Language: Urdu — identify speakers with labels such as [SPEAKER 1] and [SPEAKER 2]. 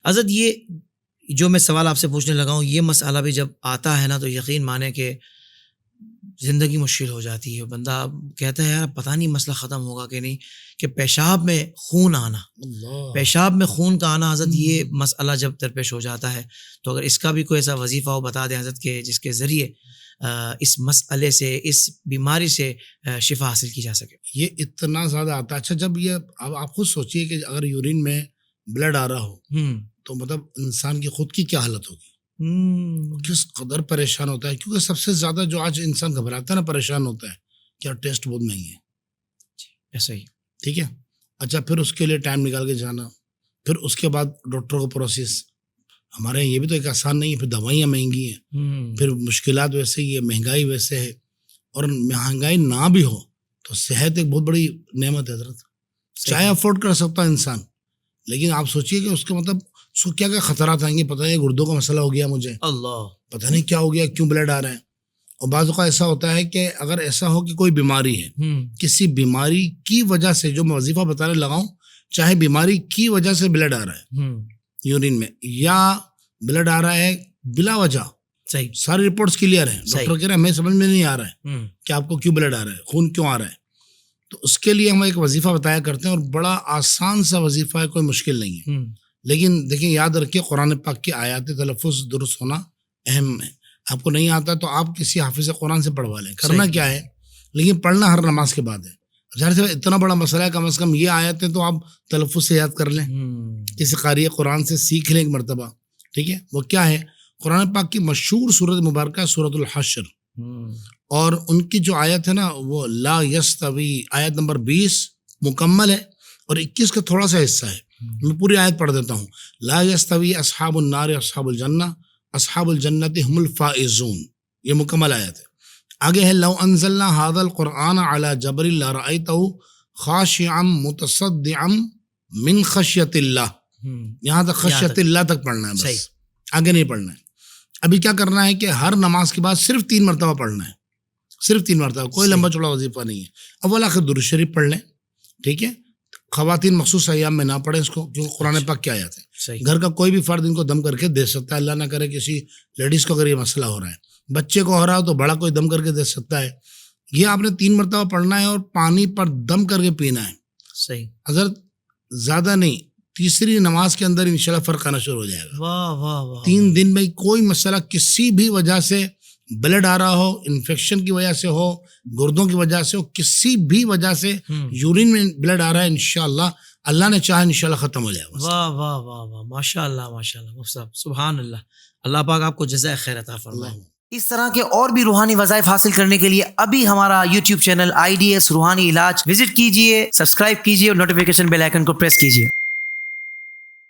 [SPEAKER 1] حضرت یہ جو میں سوال آپ سے پوچھنے لگا ہوں، یہ مسئلہ بھی جب آتا ہے نا تو یقین مانے کہ زندگی مشکل ہو جاتی ہے. بندہ کہتا ہے یار پتہ نہیں مسئلہ ختم ہوگا کہ نہیں. کہ پیشاب میں خون آنا، پیشاب میں خون کا آنا حضرت، یہ مسئلہ جب درپیش ہو جاتا ہے تو اگر اس کا بھی کوئی ایسا وظیفہ ہو بتا دیں حضرت کہ جس کے ذریعے اس مسئلے سے، اس بیماری سے شفا حاصل کی جا سکے.
[SPEAKER 2] یہ اتنا زیادہ آتا ہے. اچھا جب یہ اب آپ خود سوچئے کہ اگر یورین میں بلڈ آ رہا ہو تو مطلب انسان کی خود کی کیا حالت ہوگی، کس قدر پریشان ہوتا ہے. کیونکہ سب سے زیادہ جو آج انسان گھبراتا ہے نا، پریشان ہوتا ہے، کیا ٹیسٹ بہت مہنگے ہیں.
[SPEAKER 1] ایسا ہی
[SPEAKER 2] ٹھیک ہے. اچھا پھر اس کے لیے ٹائم نکال کے جانا، پھر اس کے بعد ڈاکٹر کو پروسیس. ہمارے یہ بھی تو ایک آسان نہیں ہے. پھر دوائیاں مہنگی ہیں، پھر مشکلات ویسے ہی ہے، مہنگائی ویسے ہے. اور مہنگائی نہ بھی ہو تو صحت ایک بہت بڑی نعمت ہے حضرت. چاہے افورڈ کر سکتا ہے انسان، لیکن آپ سوچئے کہ اس کا مطلب اس کو کیا کیا خطرات آئیں گے. پتہ نہیں گردوں کا مسئلہ ہو گیا مجھے،
[SPEAKER 1] اللہ
[SPEAKER 2] پتہ نہیں کیا ہو گیا، کیوں بلڈ آ رہا ہے. اور بعض اوقات ایسا ہوتا ہے کہ اگر ایسا ہو کہ کوئی بیماری ہے، کسی بیماری کی وجہ سے، جو میں وظیفہ بتانے لگاؤں، چاہے بیماری کی وجہ سے بلڈ آ رہا ہے یورین میں، یا بلڈ آ رہا ہے بلا وجہ،
[SPEAKER 1] صحیح،
[SPEAKER 2] ساری رپورٹس کلیئر ہیں، ڈاکٹر کہہ رہے ہیں ہمیں سمجھ میں نہیں آ رہا ہے کہ آپ کو کیوں بلڈ آ رہا ہے، خون کیوں آ رہا ہے. تو اس کے لیے ہم ایک وظیفہ بتایا کرتے ہیں، اور بڑا آسان سا وظیفہ ہے، کوئی مشکل نہیں ہے. لیکن دیکھیں یاد رکھیں، قرآن پاک کی آیات تلفظ درست ہونا اہم ہے. آپ کو نہیں آتا تو آپ کسی حافظ قرآن سے پڑھوا لیں. کرنا کیا ہے، لیکن پڑھنا ہر نماز کے بعد ہے. ظاہر سے اتنا بڑا مسئلہ ہے، کم از کم یہ آیتیں تو آپ تلفظ سے یاد کر لیں، کسی قاری قرآن سے سیکھ لیں ایک مرتبہ. ٹھیک ہے. وہ کیا ہے، قرآن پاک کی مشہور سورۃ مبارکہ سورۃ الحشر، اور ان کی جو آیت ہے نا وہ لا یستوی، آیت نمبر 20 مکمل ہے، اور 21 کا تھوڑا سا حصہ ہے. میں پوری آیت پڑھ دیتا ہوں. لا یستوی اصحاب النار اصحاب الجنہ اصحاب الجنت هم الفائزون، یہ مکمل آیت ہے. آگے ہے لو انزلنا هذا القرآن على جبل لرأيته خاشعا متصدعا من خشیت اللہ. یہاں تک خشیت اللہ تک پڑھنا ہے بس، آگے نہیں پڑھنا ہے. ابھی کیا کرنا ہے کہ ہر نماز کے بعد صرف 3 مرتبہ پڑھنا ہے، صرف 3 مرتبہ، کوئی لمبا چوڑا وظیفہ نہیں ہے. اول آخر درود شریف پڑھ لیں. ٹھیک ہے. خواتین مخصوص ایام میں نہ پڑھیں اس کو، کیونکہ قرآن پاک کی آیت ہے. گھر کا کوئی بھی فرد ان کو دم کر کے دے سکتا ہے. اللہ نہ کرے کسی لیڈیز کو اگر یہ مسئلہ ہو رہا ہے، بچے کو ہو رہا ہو تو بڑا کوئی دم کر کے دے سکتا ہے. یہ آپ نے 3 مرتبہ پڑھنا ہے، اور پانی پر دم کر کے پینا ہے.
[SPEAKER 1] صحیح
[SPEAKER 2] حضرت زیادہ نہیں، تیسری نماز کے اندر انشاءاللہ فرق آنا شروع ہو جائے گا.
[SPEAKER 1] واہ واہ واہ.
[SPEAKER 2] 3 دن میں کوئی مسئلہ کسی بھی وجہ سے بلڈ آ رہا ہو، انفیکشن کی وجہ سے ہو، گردوں کی وجہ سے ہو، کسی بھی وجہ سے یورین میں بلڈ آ رہا ہے، انشاءاللہ اللہ نے چاہا انشاءاللہ ختم ہو جائے گا.
[SPEAKER 1] واہ واہ واہ واہ، ماشاء اللہ ماشاء اللہ مفتی صاحب، سبحان اللہ. اللہ پاک آپ کو جزائے خیر عطا فرمائے. اس طرح کے اور بھی روحانی وظائف حاصل کرنے کے لیے ابھی ہمارا یوٹیوب چینل IDS روحانی علاج وزٹ کیجئے، سبسکرائب کیجئے اور نوٹیفیکیشن بیل آئیکن کو پریس کیجئے.